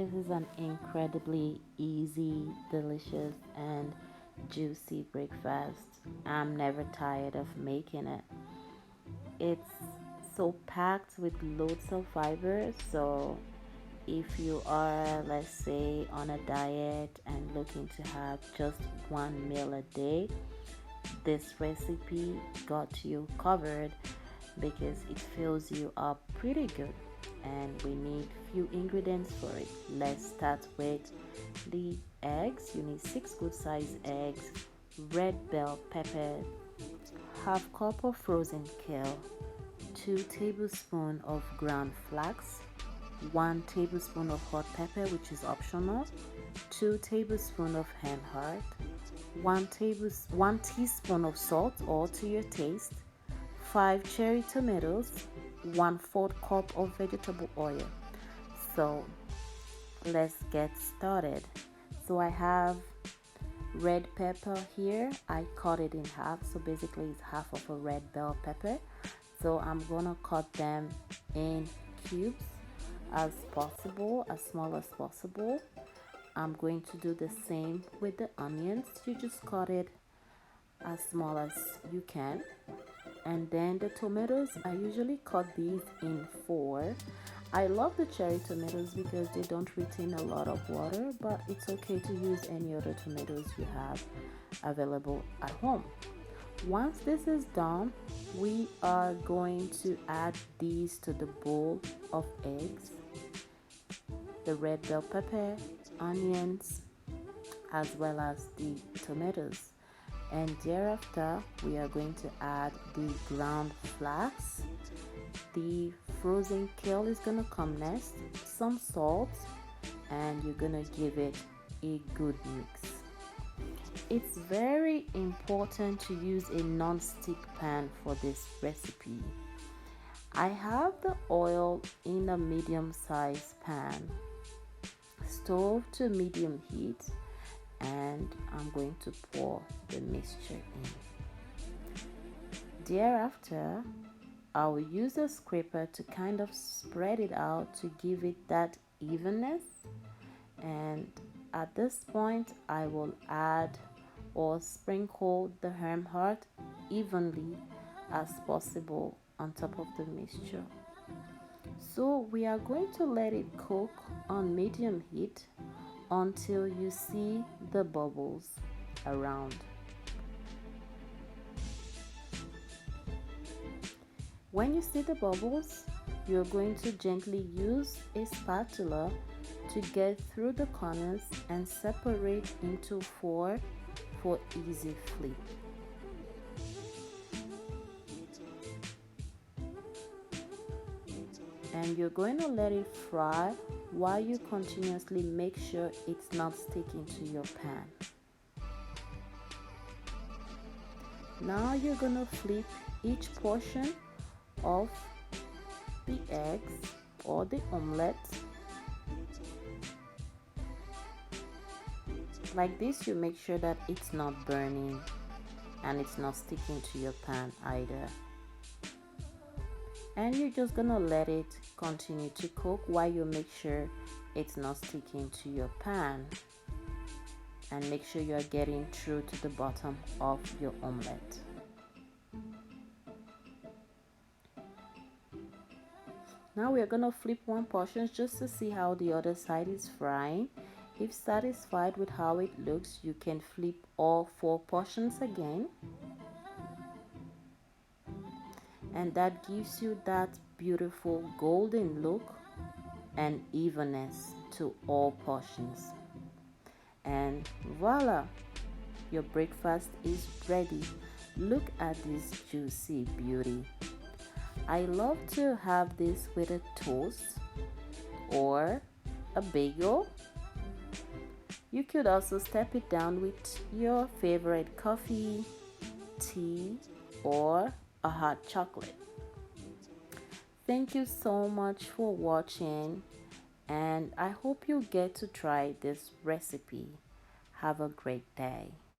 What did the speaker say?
This is an incredibly easy, delicious, and juicy breakfast. I'm never tired of making it. It's so packed with loads of fiber. So, if you are, let's say, on a diet and looking to have just one meal a day, this recipe got you covered because it fills you up pretty good. And we need few ingredients for it. Let's start with the eggs. You need 6 good sized eggs, red bell pepper, half cup of frozen kale, 2 tablespoons of ground flax, 1 tablespoon of hot pepper, which is optional, 2 tablespoons of hen heart, 1 teaspoon of salt, all to your taste, 5 cherry tomatoes, 1/4 cup of vegetable oil. So let's get started. So I have red pepper here. I cut it in half. So basically it's half of a red bell pepper. So I'm gonna cut them in cubes as possible, as small as possible. I'm going to do the same with the onions. You just cut it as small as you can. And then the tomatoes, I usually cut these in four. I love the cherry tomatoes because they don't retain a lot of water, but it's okay to use any other tomatoes you have available at home. Once this is done, we are going to add these to the bowl of eggs, the red bell pepper, onions, as well as the tomatoes. And thereafter we are going to add the ground flax. The frozen kale is gonna come next, some salt, and you're gonna give it a good mix. It's very important to use a non-stick pan for this recipe. I have the oil in a medium-sized pan, stove to medium heat, and I'm going to pour the mixture in. Thereafter, I will use a scraper to kind of spread it out to give it that evenness. And at this point, I will add or sprinkle the ham heart evenly as possible on top of the mixture. So we are going to let it cook on medium heat until you see the bubbles around. When you see the bubbles, you're going to gently use a spatula to get through the corners and separate into four for easy flip. And you're going to let it fry while you continuously make sure it's not sticking to your pan. Now you're going to flip each portion of the eggs or the omelette. Like this, you make sure that it's not burning and it's not sticking to your pan either. And you're just gonna let it continue to cook while you make sure it's not sticking to your pan, and make sure you're getting through to the bottom of your omelette. Now we're gonna flip one portion just to see how the other side is frying. If satisfied with how it looks, you can flip all 4 portions again. And that gives you that beautiful golden look and evenness to all portions. And voila, your breakfast is ready. Look at this juicy beauty. I love to have this with a toast or a bagel. You could also step it down with your favorite coffee, tea, or a hot chocolate. Thank you so much for watching, and I hope you get to try this recipe. Have a great day.